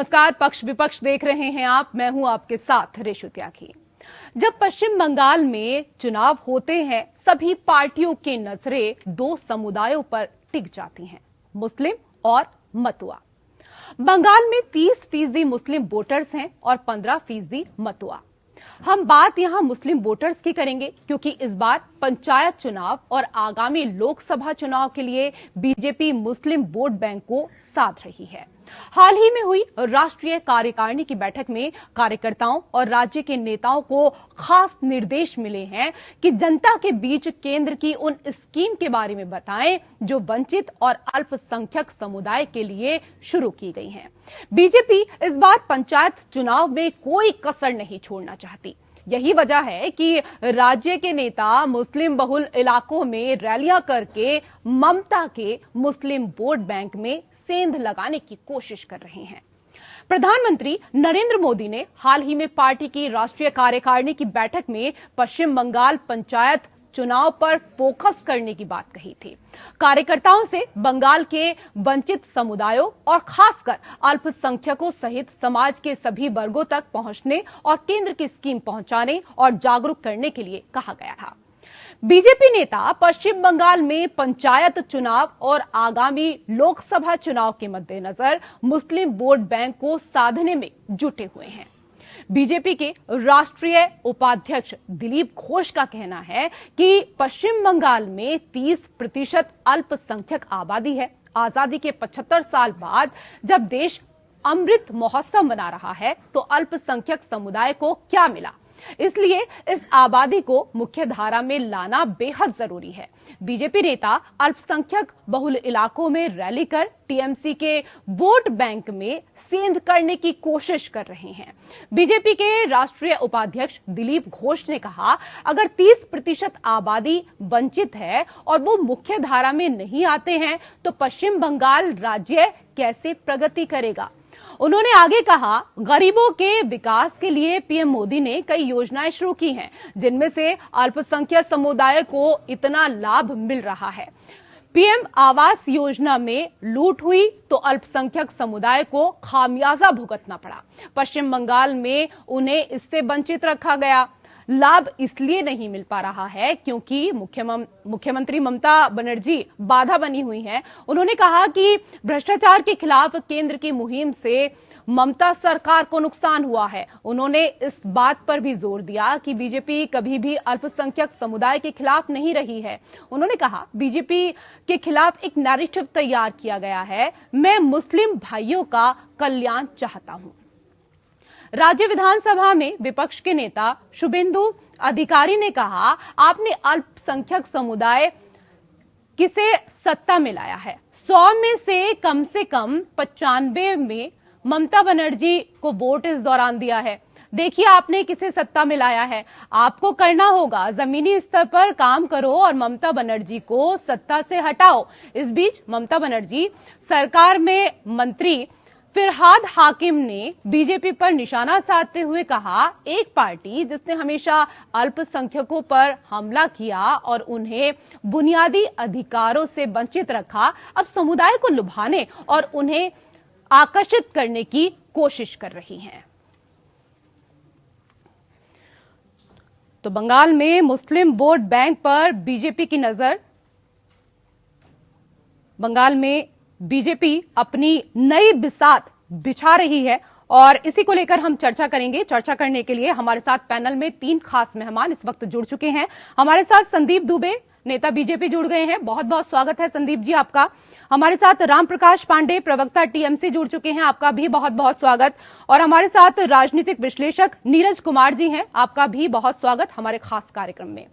नमस्कार, पक्ष विपक्ष देख रहे हैं आप। मैं हूं आपके साथ रेशु त्यागी। जब पश्चिम बंगाल में चुनाव होते हैं, सभी पार्टियों की नजरें दो समुदायों पर टिक जाती हैं, मुस्लिम और मतुआ। बंगाल में 30% मुस्लिम वोटर्स हैं और 15% मतुआ। हम बात यहां मुस्लिम वोटर्स की करेंगे क्योंकि इस बार पंचायत चुनाव और आगामी लोकसभा चुनाव के लिए बीजेपी मुस्लिम वोट बैंक को साध रही है। हाल ही में हुई राष्ट्रीय कार्यकारिणी की बैठक में कार्यकर्ताओं और राज्य के नेताओं को खास निर्देश मिले हैं कि जनता के बीच केंद्र की उन स्कीम के बारे में बताएं जो वंचित और अल्पसंख्यक समुदाय के लिए शुरू की गई हैं। बीजेपी इस बार पंचायत चुनाव में कोई कसर नहीं छोड़ना चाहती। यही वजह है कि राज्य के नेता मुस्लिम बहुल इलाकों में रैलियां करके ममता के मुस्लिम वोट बैंक में सेंध लगाने की कोशिश कर रहे हैं। प्रधानमंत्री नरेंद्र मोदी ने हाल ही में पार्टी की राष्ट्रीय कार्यकारिणी की बैठक में पश्चिम बंगाल पंचायत चुनाव पर फोकस करने की बात कही थी। कार्यकर्ताओं से बंगाल के वंचित समुदायों और खासकर अल्पसंख्यकों सहित समाज के सभी वर्गों तक पहुंचने और केंद्र की स्कीम पहुंचाने और जागरूक करने के लिए कहा गया था। बीजेपी नेता पश्चिम बंगाल में पंचायत चुनाव और आगामी लोकसभा चुनाव के मद्देनजर मुस्लिम वोट बैंक को साधने में जुटे हुए हैं। बीजेपी के राष्ट्रीय उपाध्यक्ष दिलीप घोष का कहना है कि पश्चिम बंगाल में 30% अल्पसंख्यक आबादी है। आजादी के 75 साल बाद जब देश अमृत महोत्सव मना रहा है तो अल्पसंख्यक समुदाय को क्या मिला, इसलिए इस आबादी को मुख्य धारा में लाना बेहद जरूरी है। बीजेपी नेता अल्पसंख्यक बहुल इलाकों में रैली कर टीएमसी के वोट बैंक में सेंध करने की कोशिश कर रहे हैं। बीजेपी के राष्ट्रीय उपाध्यक्ष दिलीप घोष ने कहा, अगर 30% आबादी वंचित है और वो मुख्य धारा में नहीं आते हैं तो पश्चिम बंगाल राज्य कैसे प्रगति करेगा। उन्होंने आगे कहा, गरीबों के विकास के लिए पीएम मोदी ने कई योजनाएं शुरू की हैं, जिनमें से अल्पसंख्यक समुदाय को इतना लाभ मिल रहा है। पीएम आवास योजना में लूट हुई तो अल्पसंख्यक समुदाय को खामियाजा भुगतना पड़ा। पश्चिम बंगाल में उन्हें इससे वंचित रखा गया। लाभ इसलिए नहीं मिल पा रहा है क्योंकि मुख्यमंत्री ममता बनर्जी बाधा बनी हुई हैं। उन्होंने कहा कि भ्रष्टाचार के खिलाफ केंद्र की मुहिम से ममता सरकार को नुकसान हुआ है। उन्होंने इस बात पर भी जोर दिया कि बीजेपी कभी भी अल्पसंख्यक समुदाय के खिलाफ नहीं रही है। उन्होंने कहा, बीजेपी के खिलाफ एक नैरेटिव तैयार किया गया है। मैं मुस्लिम भाइयों का कल्याण चाहता हूं। राज्य विधानसभा में विपक्ष के नेता शुभेंदु अधिकारी ने कहा, आपने अल्पसंख्यक समुदाय किसे सत्ता में लाया है? 100 में से कम 95 में ममता बनर्जी को वोट इस दौरान दिया है। देखिए आपने किसे सत्ता में लाया है। आपको करना होगा, जमीनी स्तर पर काम करो और ममता बनर्जी को सत्ता से हटाओ। इस बीच ममता बनर्जी सरकार में मंत्री फिरहाद हाकिम ने बीजेपी पर निशाना साधते हुए कहा, एक पार्टी जिसने हमेशा अल्पसंख्यकों पर हमला किया और उन्हें बुनियादी अधिकारों से वंचित रखा, अब समुदाय को लुभाने और उन्हें आकर्षित करने की कोशिश कर रही है। तो बंगाल में मुस्लिम वोट बैंक पर बीजेपी की नजर। बंगाल में बीजेपी अपनी नई बिसात बिछा रही है और इसी को लेकर हम चर्चा करेंगे। चर्चा करने के लिए हमारे साथ पैनल में 3 खास मेहमान इस वक्त जुड़ चुके हैं। हमारे साथ संदीप दुबे, नेता बीजेपी, जुड़ गए हैं। बहुत बहुत स्वागत है संदीप जी आपका। हमारे साथ राम प्रकाश पांडे, प्रवक्ता टीएमसी, जुड़ चुके हैं। आपका भी बहुत बहुत स्वागत। और हमारे साथ राजनीतिक विश्लेषक नीरज कुमार जी हैं। आपका भी बहुत स्वागत हमारे खास कार्यक्रम में।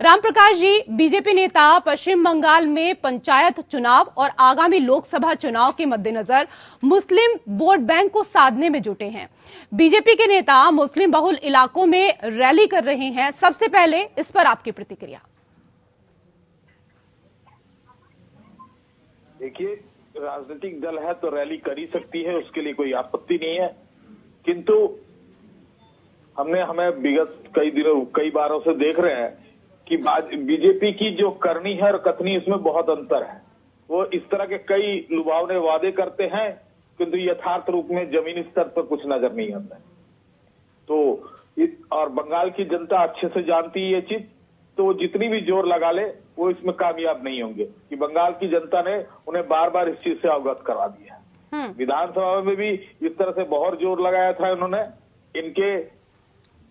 राम प्रकाश जी, बीजेपी नेता पश्चिम बंगाल में पंचायत चुनाव और आगामी लोकसभा चुनाव के मद्देनजर मुस्लिम वोट बैंक को साधने में जुटे हैं। बीजेपी के नेता मुस्लिम बहुल इलाकों में रैली कर रहे हैं। सबसे पहले इस पर आपकी प्रतिक्रिया। देखिए, राजनीतिक दल है तो रैली कर ही सकती है, उसके लिए कोई आपत्ति नहीं है। किंतु हमें विगत कई बारों से देख रहे हैं कि बीजेपी की जो करनी है और कथनी, इसमें बहुत अंतर है। वो इस तरह के कई लुभावने वादे करते हैं किंतु यथार्थ रूप में जमीनी स्तर पर कुछ नजर नहीं आता है। तो और बंगाल की जनता अच्छे से जानती है ये चीज, तो वो जितनी भी जोर लगा ले वो इसमें कामयाब नहीं होंगे, कि बंगाल की जनता ने उन्हें बार बार इस चीज से अवगत करवा दिया है। विधानसभा में भी इस तरह से बहुत जोर लगाया था उन्होंने, इनके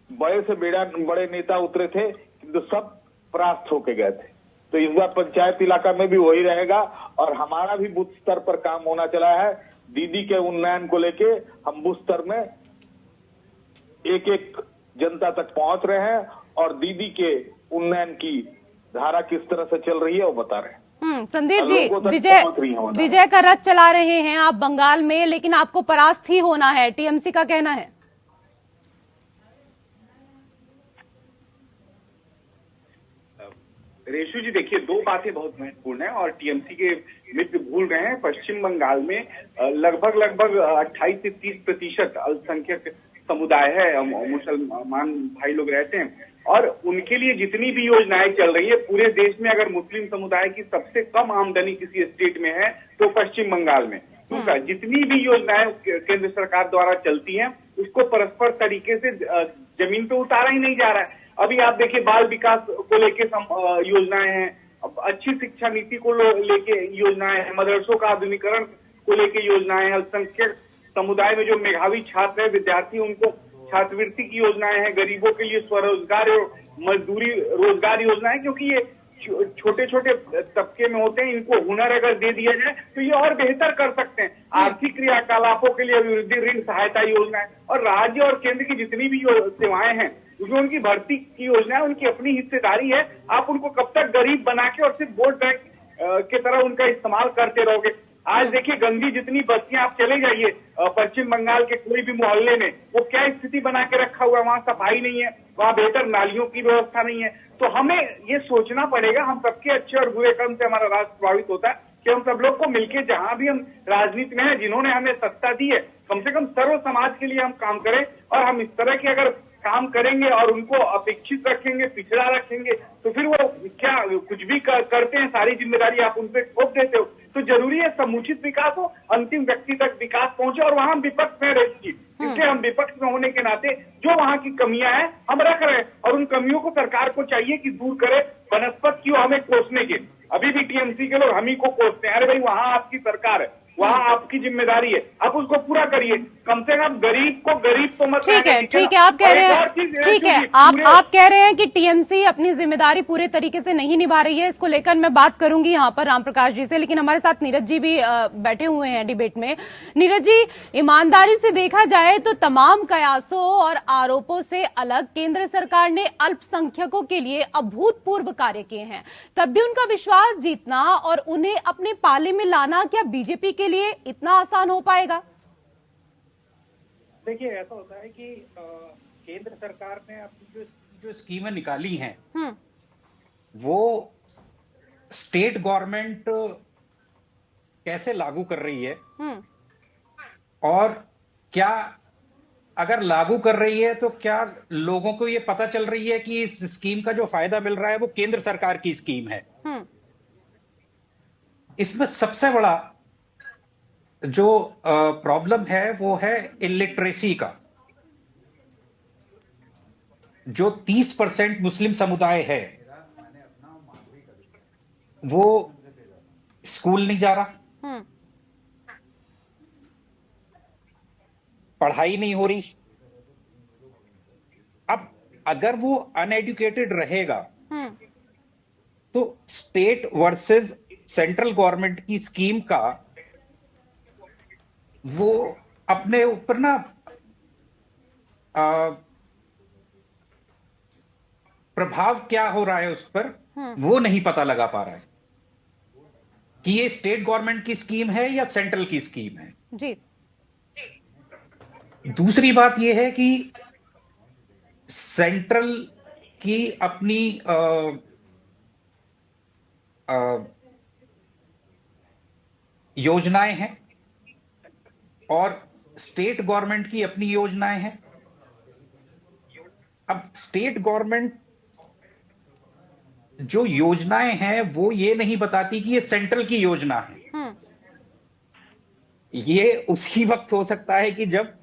बड़े से बड़े नेता उतरे थे किंतु सब परास्त होके गए थे। तो इस बार पंचायत इलाका में भी वही रहेगा और हमारा भी बूथ स्तर पर काम होना चला है। दीदी के उन्नयन को लेके हम बूथ स्तर में एक एक जनता तक पहुंच रहे हैं और दीदी के उन्नयन की धारा किस तरह से चल रही है वो बता रहे हैं। संदीप जी, विजय का रथ चला रहे हैं आप बंगाल में, लेकिन आपको परास्त ही होना है, टीएमसी का कहना है। रेशु जी देखिए, दो बातें बहुत महत्वपूर्ण है और टीएमसी के मित्र भूल रहे हैं। पश्चिम बंगाल में लगभग 28 से 30% अल्पसंख्यक समुदाय है, मुसलमान भाई लोग रहते हैं और उनके लिए जितनी भी योजनाएं चल रही है, पूरे देश में अगर मुस्लिम समुदाय की सबसे कम आमदनी किसी स्टेट में है तो पश्चिम बंगाल में। दूसरा, जितनी भी योजनाएं केंद्र सरकार द्वारा चलती हैं उसको परस्पर तरीके से जमीन पे उतारा ही नहीं जा रहा है। अभी आप देखिए, बाल विकास को लेके योजनाएं हैं, अच्छी शिक्षा नीति को लेके योजनाएं हैं, मदरसों का आधुनिकीकरण को लेके योजनाएं हैं, अल्पसंख्यक समुदाय में जो मेधावी छात्र है, विद्यार्थी, उनको छात्रवृत्ति की योजनाएं हैं, गरीबों के लिए स्वरोजगार और मजदूरी रोजगार योजनाएं, क्योंकि ये छोटे छोटे तबके में होते हैं, इनको हुनर अगर दे दिया जाए तो ये और बेहतर कर सकते हैं। आर्थिक क्रियाकलापों के लिए अभिवृद्धि ऋण सहायता योजना है और राज्य और केंद्र की जितनी भी सेवाएं हैं उसमें उनकी भर्ती की योजना है, उनकी अपनी हिस्सेदारी है। आप उनको कब तक गरीब बना के और सिर्फ वोट बैंक की तरह उनका इस्तेमाल करते रहोगे। आज देखिए, गंदी जितनी बस्तियां आप चले जाइए पश्चिम बंगाल के कोई भी मोहल्ले में, वो क्या स्थिति बना के रखा हुआ है, वहां सफाई नहीं है, वहां बेहतर नालियों की व्यवस्था नहीं है। तो हमें ये सोचना पड़ेगा, हम सबके अच्छे और बुरे कर्म से हमारा राष्ट्र प्रभावित होता है, कि हम सब लोग को मिलकर जहां भी हम राजनीति में हैं, जिन्होंने हमें सत्ता दी है, कम से कम सर्व समाज के लिए हम काम करें। और हम इस तरह की अगर काम करेंगे और उनको अपेक्षित रखेंगे, पिछड़ा रखेंगे, तो फिर वो क्या कुछ भी करते हैं, सारी जिम्मेदारी आप उन पर थोप देते हो। तो जरूरी है समुचित विकास हो, अंतिम व्यक्ति तक विकास पहुंचे और वहां हम विपक्ष में रहेंगे, इसलिए हम विपक्ष में होने के नाते जो वहां की कमियां हैं हम रख रहे हैं और उन कमियों को सरकार को चाहिए कि दूर करे, बनस्पत क्यों हमें कोसने के। अभी भी टीएमसी के लोग हम ही को कोसते हैं, अरे भाई वहां आपकी सरकार है, वहाँ आपकी जिम्मेदारी है, आप उसको पूरा करिए, कम से कम गरीब को गरीब तो मत। ठीक है, आप कह रहे हैं, ठीक है, आप कह रहे हैं कि टीएमसी अपनी जिम्मेदारी पूरे तरीके से नहीं निभा रही है। इसको लेकर मैं बात करूंगी यहाँ पर राम प्रकाश जी से, लेकिन हमारे साथ नीरज जी भी बैठे हुए हैं डिबेट में। नीरज जी, ईमानदारी से देखा जाए तो तमाम कयासों और आरोपों से अलग केंद्र सरकार ने अल्पसंख्यकों के लिए अभूतपूर्व कार्य किए हैं, तब भी उनका विश्वास जीतना और उन्हें अपने पाले में लाना क्या बीजेपी के लिए इतना आसान हो पाएगा? देखिए, ऐसा होता है कि केंद्र सरकार ने अपनी जो स्कीमें निकाली हैं वो स्टेट गवर्नमेंट कैसे लागू कर रही है और क्या अगर लागू कर रही है तो क्या लोगों को ये पता चल रही है कि इस स्कीम का जो फायदा मिल रहा है वो केंद्र सरकार की स्कीम है। इसमें सबसे बड़ा जो प्रॉब्लम है वो है इलिटरेसी का। जो 30% मुस्लिम समुदाय है वो स्कूल नहीं जा रहा, पढ़ाई नहीं हो रही। अब अगर वो अनएडुकेटेड रहेगा तो स्टेट वर्सेस सेंट्रल गवर्नमेंट की स्कीम का वो अपने ऊपर ना प्रभाव क्या हो रहा है उस पर वो नहीं पता लगा पा रहा है कि ये स्टेट गवर्नमेंट की स्कीम है या सेंट्रल की स्कीम है जी। दूसरी बात यह है कि सेंट्रल की अपनी योजनाएं हैं और स्टेट गवर्नमेंट की अपनी योजनाएं हैं। अब स्टेट गवर्नमेंट जो योजनाएं हैं वो ये नहीं बताती कि ये सेंट्रल की योजना है। ये उसी वक्त हो सकता है कि जब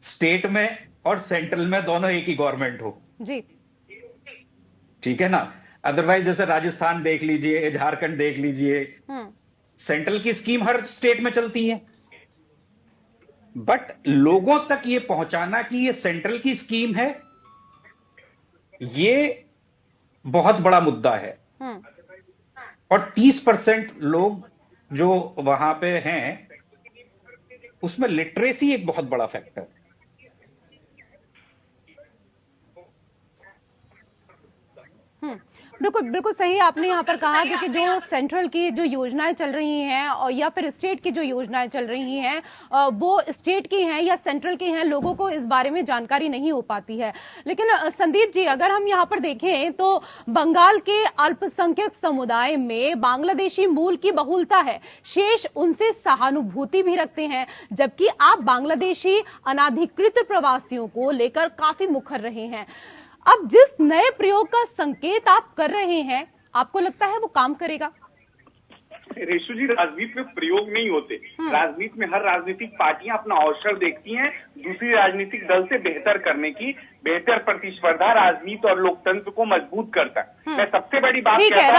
स्टेट में और सेंट्रल में दोनों एक ही गवर्नमेंट हो जी। ठीक है ना। अदरवाइज जैसे राजस्थान देख लीजिए, झारखंड देख लीजिए, सेंट्रल की स्कीम हर स्टेट में चलती है, बट लोगों तक ये पहुंचाना कि ये सेंट्रल की स्कीम है, ये बहुत बड़ा मुद्दा है। और 30% लोग जो वहां पे हैं, उसमें लिटरेसी एक बहुत बड़ा फैक्टर है। बिल्कुल बिल्कुल सही आपने यहाँ पर कहा कि जो सेंट्रल की जो योजनाएं चल रही हैं और या फिर स्टेट की जो योजनाएं चल रही हैं वो स्टेट की हैं या सेंट्रल की हैं, लोगों को इस बारे में जानकारी नहीं हो पाती है। लेकिन संदीप जी, अगर हम यहाँ पर देखें तो बंगाल के अल्पसंख्यक समुदाय में बांग्लादेशी मूल की बहुलता है, शेष उनसे सहानुभूति भी रखते हैं, जबकि आप बांग्लादेशी अनाधिकृत प्रवासियों को लेकर काफी मुखर रहे हैं। अब जिस नए प्रयोग का संकेत आप कर रहे हैं, आपको लगता है वो काम करेगा? रेशु जी, राजनीति में प्रयोग नहीं होते। राजनीति में हर राजनीतिक पार्टियां अपना अवसर देखती हैं दूसरी राजनीतिक दल से बेहतर करने की। बेहतर प्रतिस्पर्धा राजनीति और लोकतंत्र को मजबूत करता है। मैं सबसे बड़ी बात ठीक है,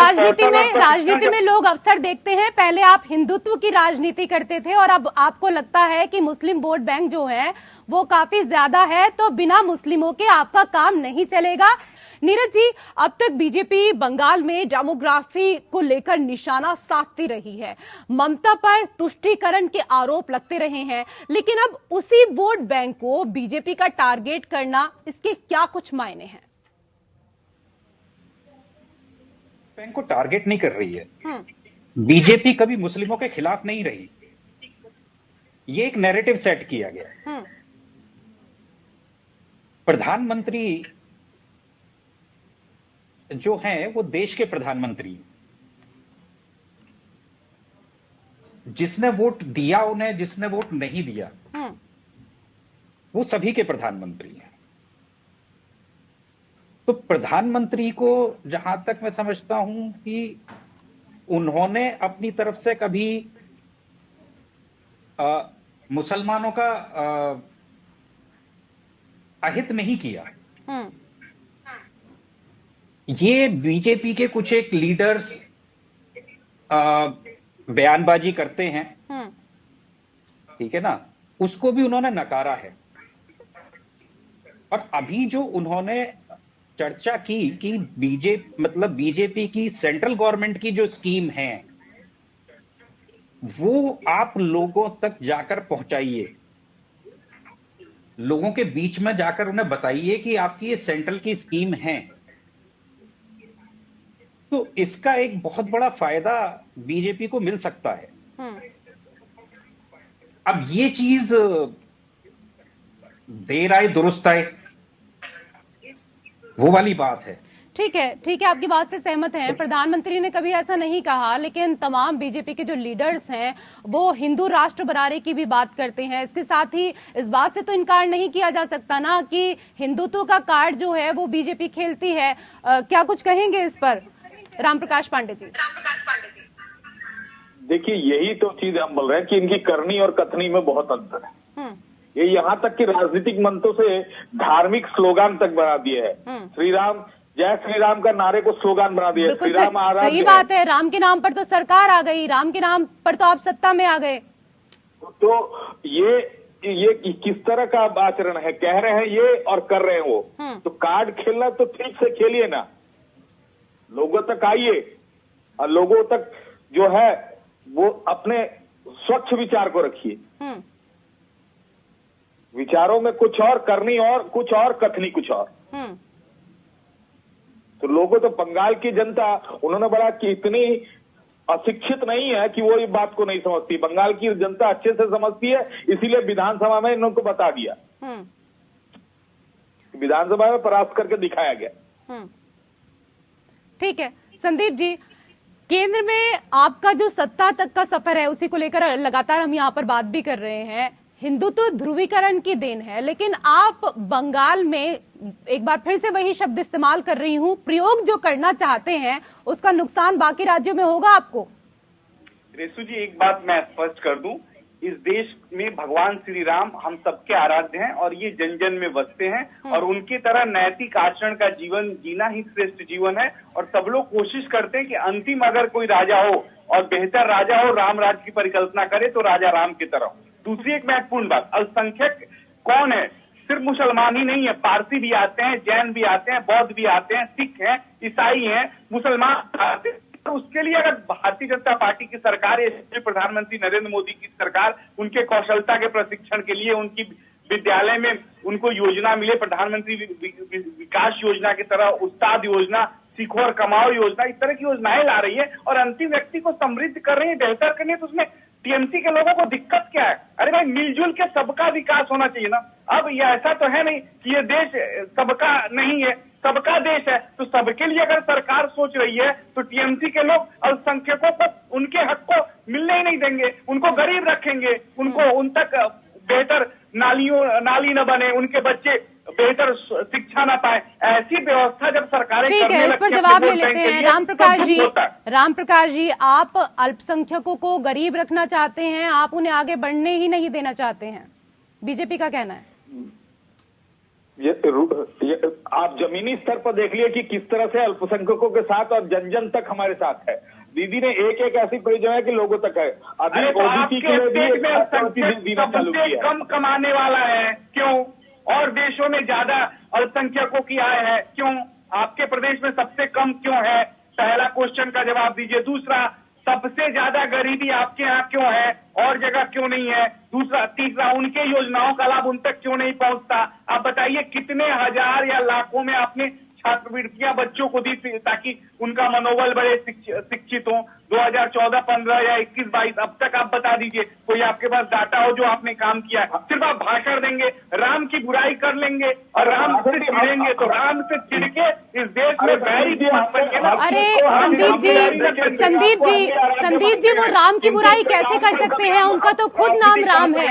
राजनीति में लोग अवसर देखते हैं। पहले आप हिंदुत्व की राजनीति करते थे और अब आपको लगता है कि मुस्लिम वोट बैंक जो है वो काफी ज्यादा है, तो बिना मुस्लिमों के आपका काम नहीं चलेगा। नीरज जी, अब तक बीजेपी बंगाल में डेमोग्राफी को लेकर निशाना साधती रही है, ममता पर तुष्टीकरण के आरोप लगते रहे हैं, लेकिन अब उसी वोट बैंक को बीजेपी का टारगेट करना, इसके क्या कुछ मायने हैं? बैंक को टारगेट नहीं कर रही है। बीजेपी कभी मुस्लिमों के खिलाफ नहीं रही, ये एक नैरेटिव सेट किया गया। प्रधानमंत्री जो हैं वो देश के प्रधानमंत्री, जिसने वोट दिया उन्हें, जिसने वोट नहीं दिया वो सभी के प्रधानमंत्री हैं। तो प्रधानमंत्री को जहां तक मैं समझता हूं कि उन्होंने अपनी तरफ से कभी मुसलमानों का अहित नहीं किया। ये बीजेपी के कुछ एक लीडर्स बयानबाजी करते हैं, ठीक है ना, उसको भी उन्होंने नकारा है। और अभी जो उन्होंने चर्चा की कि बीजेपी की सेंट्रल गवर्नमेंट की जो स्कीम है वो आप लोगों तक जाकर पहुंचाइए, लोगों के बीच में जाकर उन्हें बताइए कि आपकी ये सेंट्रल की स्कीम है, तो इसका एक बहुत बड़ा फायदा बीजेपी को मिल सकता है। अब ये चीज देर आए दुरुस्त आए, वो वाली बात है। ठीक है, आपकी बात से सहमत हैं। प्रधानमंत्री ने कभी ऐसा नहीं कहा, लेकिन तमाम बीजेपी के जो लीडर्स हैं वो हिंदू राष्ट्र बनाने की भी बात करते हैं। इसके साथ ही इस बात से तो इनकार नहीं किया जा सकता ना कि हिंदुत्व का कार्ड जो है वो बीजेपी खेलती है। क्या कुछ कहेंगे इस पर राम प्रकाश पांडे जी? देखिए, यही तो चीज हम बोल रहे हैं कि इनकी करनी और कथनी में बहुत अंतर है। ये यहाँ तक कि राजनीतिक मंचों से धार्मिक स्लोगान तक बना दिए हैं। श्री राम, जय श्री राम का नारे को स्लोगान बना दिया। श्री राम आराध्य। सही बात है, राम के नाम पर तो सरकार आ गई, राम के नाम पर तो आप सत्ता में आ गए। तो ये किस तरह का आचरण है? कह रहे हैं ये और कर रहे हैं वो। तो कार्ड खेलना तो ठीक से खेलिए ना, लोगों तक आइए और लोगों तक जो है वो अपने स्वच्छ विचार को रखिए। विचारों में कुछ और, करनी और कुछ और, कथनी कुछ और। तो लोगों, तो बंगाल की जनता, उन्होंने बड़ा कि इतनी अशिक्षित नहीं है कि वो ये बात को नहीं समझती। बंगाल की जनता अच्छे से समझती है, इसीलिए विधानसभा में इनको बता दिया, विधानसभा में परास्त करके दिखाया गया। ठीक है संदीप जी, केंद्र में आपका जो सत्ता तक का सफर है उसी को लेकर लगातार हम यहाँ पर बात भी कर रहे हैं। हिंदुत्व ध्रुवीकरण की देन है, लेकिन आप बंगाल में, एक बार फिर से वही शब्द इस्तेमाल कर रही हूं, प्रयोग जो करना चाहते हैं उसका नुकसान बाकी राज्यों में होगा आपको? रेसू जी, एक बात मैं स्पष्ट कर दूं, इस देश में भगवान श्री राम हम सबके आराध्य हैं और ये जन जन में बसते हैं और उनकी तरह नैतिक आचरण का जीवन जीना ही श्रेष्ठ जीवन है। और सब लोग कोशिश करते हैं कि अंतिम अगर कोई राजा हो और बेहतर राजा हो, राम राज्य की परिकल्पना करे तो राजा राम की तरह हो। दूसरी एक महत्वपूर्ण बात, अल्पसंख्यक कौन है? सिर्फ मुसलमान ही नहीं है, पारसी भी आते हैं, जैन भी आते हैं, बौद्ध भी आते हैं, सिख हैं, ईसाई हैं, मुसलमान आते हैं। तो उसके लिए अगर भारतीय जनता पार्टी की सरकार है, प्रधानमंत्री नरेंद्र मोदी की सरकार, उनके कौशलता के प्रशिक्षण के लिए उनकी विद्यालय में उनको योजना मिले, प्रधानमंत्री विकास योजना की तरह उस्ताद योजना, सीखो और कमाओ योजना, इस तरह की योजनाएं ला रही है और अंतिम व्यक्ति को समृद्ध कर रही है, बेहतर कर रही है, तो उसमें टीएमसी के लोगों को दिक्कत क्या है? अरे भाई, मिलजुल के सबका विकास होना चाहिए ना। अब ये ऐसा तो है नहीं कि ये देश सबका नहीं है, सबका देश है, तो सबके लिए अगर सरकार सोच रही है तो टीएमसी के लोग अल्पसंख्यकों को उनके हक को मिलने ही नहीं देंगे, उनको गरीब रखेंगे, उनको उन तक बेहतर नाली न बने, उनके बच्चे बेहतर शिक्षा न पाए। ऐसी व्यवस्था जब सरकारें ठीक है, इस पर जवाब ले लेते हैं। राम प्रकाश जी, आप अल्पसंख्यकों को गरीब रखना चाहते हैं, आप उन्हें आगे बढ़ने ही नहीं देना चाहते हैं, बीजेपी का कहना है। ये आप जमीनी स्तर पर देख लिए कि किस तरह से अल्पसंख्यकों के साथ और जन जन तक हमारे साथ है। दीदी ने एक एक ऐसी परियोजना है कि लोगों तक है। अभी ओबीसी के लिए भी सबसे कम कमाने वाला है क्यों? और देशों में ज्यादा अल्पसंख्यकों की आय है क्यों? आपके प्रदेश में सबसे कम क्यों है? पहला क्वेश्चन का जवाब दीजिए। दूसरा, सबसे ज्यादा गरीबी आपके यहाँ क्यों है, और जगह क्यों नहीं है? दूसरा, तीसरा, उनके योजनाओं का लाभ उन तक क्यों नहीं पहुंचता? आप बताइए, कितने हजार या लाखों में आपने छात्रवृत्तियां बच्चों को दी ताकि उनका मनोबल बढ़े, शिक्षित हो? 2014, 15 या 21, 22 अब तक आप बता दीजिए, कोई आपके पास डाटा हो जो आपने काम किया है? सिर्फ आप भाषण देंगे, राम की बुराई कर लेंगे और राम से चिढ़ेंगे, तो राम से चिढ़ के इस देश में बैरी भी मत बनिए ना। अरे संदीप जी वो राम की बुराई कैसे कर सकते हैं? उनका तो खुद नाम राम है।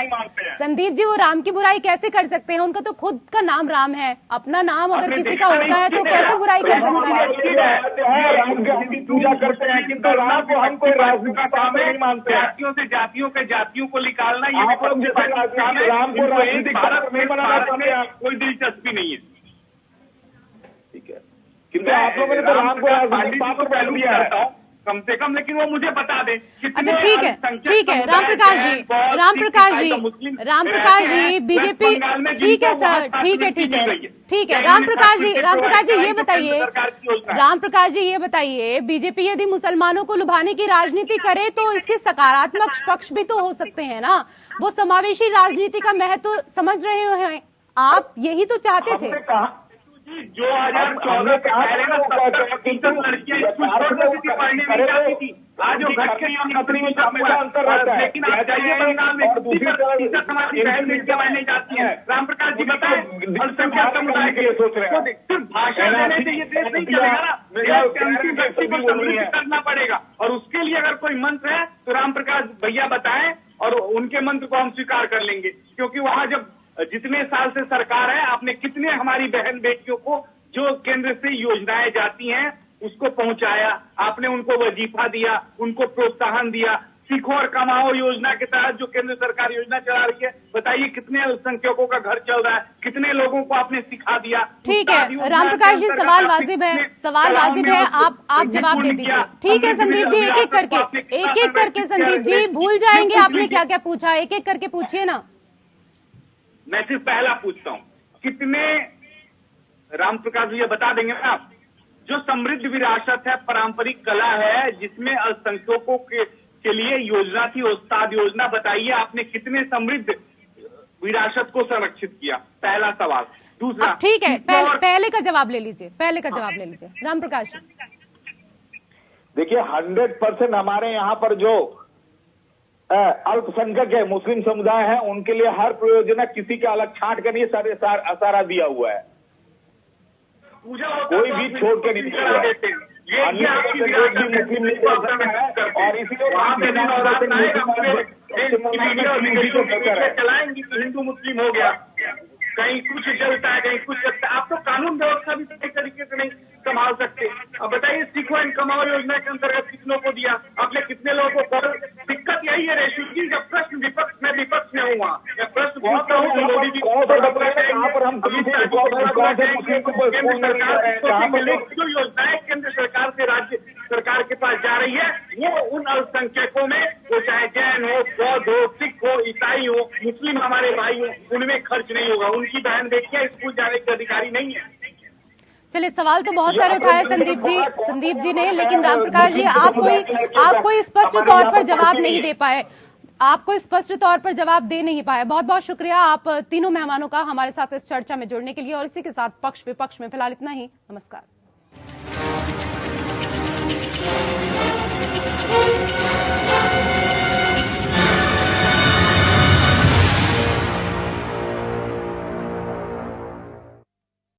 संदीप जी, वो राम की बुराई कैसे कर सकते हैं? उनका तो खुद का नाम राम है। अपना नाम अगर किसी का होता है तो कैसे बुराई कर सकता है? राम की पूजा करते हैं किंतु राम को हम कोई राजनीति का काम नहीं मानते। जातियों से जातियों के जातियों को निकालना, ये राम को राजनीतिक भारत में बनाना चाहते हैं, कोई दिलचस्पी नहीं है। ठीक है, किंतु आप लोगों ने तो राम को राजनीतिक पात्र पहलू दिया है कम से कम, लेकिन वो मुझे बता दें। अच्छा ठीक है राम प्रकाश जी, बीजेपी, ठीक है सर, ठीक है राम प्रकाश जी ये बताइए, बीजेपी यदि मुसलमानों को लुभाने की राजनीति करे तो इसके सकारात्मक पक्ष भी तो हो सकते हैं ना। वो समावेशी राजनीति का महत्व समझ रहे हैं, आप यही तो चाहते थे। 2014 के पहले ना 70% लड़कियां स्कूल छोड़ देती थी, पढ़ने नहीं जाती थी। आज वो घट के नौकरी में अंतर रहता है। लेकिन आप जाइए बंगाल में 30% हमारी बहन बेटियां पढ़ने जाती हैं। राम प्रकाश जी बताएं, अल्पसंख्यक समुदाय के लिए सोच रहे हैं, सिर्फ भाषण देने से ये देश नहीं चलेगा ना, देश के अंतिम व्यक्ति को समृद्ध करना पड़ेगा। और उसके लिए अगर कोई मंत्र है तो राम प्रकाश भैया बताएं और उनके मंत्र को हम स्वीकार कर लेंगे। क्योंकि वहां जब जितने साल से सरकार है, आपने कितने हमारी बहन बेटियों को जो केंद्र से योजनाएं जाती हैं उसको पहुंचाया, आपने उनको वजीफा दिया, उनको प्रोत्साहन दिया। सीखो और कमाओ योजना के तहत जो केंद्र सरकार योजना चला रही है, बताइए कितने अल्पसंख्यकों का घर चल रहा है, कितने लोगों को आपने सिखा दिया। ठीक है राम प्रकाश जी, सवाल वाजिब है, आप जवाब दे दीजिए। ठीक है संदीप जी, एक एक करके संदीप जी, भूल जाएंगे आपने क्या क्या पूछा, एक एक करके पूछिए ना। मैं सिर्फ पहला पूछता हूँ, कितने, राम प्रकाश भैया बता देंगे ना आप, जो समृद्ध विरासत है, पारंपरिक कला है, जिसमें अल्पसंख्यकों के लिए योजना थी, उस्ताद योजना, बताइए आपने कितने समृद्ध विरासत को संरक्षित किया? पहला सवाल। दूसरा, ठीक है, पहले का जवाब ले लीजिए, राम प्रकाश। देखिए 100% हमारे यहाँ पर जो अल्पसंख्यक है, मुस्लिम समुदाय है, उनके लिए हर प्रयोजना किसी के अलग छांट कर नहीं सारा दिया हुआ है, कोई भी छोड़ के नहीं दिया हुआ है। मुस्लिम और इसीलिए चलाएंगे कि हिंदू मुस्लिम हो गया, कहीं कुछ जलता है, कहीं कुछ जलता है। आप तो कानून व्यवस्था भी सही तरीके से नहीं संभाल सकते। अब बताइए, सीखो एंड कमाओ योजना के अंतर्गत कितनों को दिया आपने, कितने लोगों को मोदी जी कहाँ पर हम जो योजनाएं केंद्र सरकार से राज्य सरकार के पास जा रही है वो उन अल्पसंख्यकों में, वो चाहे जैन हो, बौद्ध हो, सिख हो, ईसाई हो, मुस्लिम हमारे भाई हो, उनमें खर्च नहीं होगा। उनकी बहन देखिए स्कूल जाने के अधिकारी नहीं है। चलिए, सवाल तो बहुत सारे उठाए संदीप जी ने, लेकिन रामप्रकाश जी आप कोई स्पष्ट तौर पर जवाब नहीं दे पाए। आपको स्पष्ट तौर पर जवाब दे नहीं पाए। बहुत बहुत शुक्रिया आप तीनों मेहमानों का हमारे साथ इस चर्चा में जुड़ने के लिए। और इसी के साथ पक्ष विपक्ष में फिलहाल इतना ही। नमस्कार।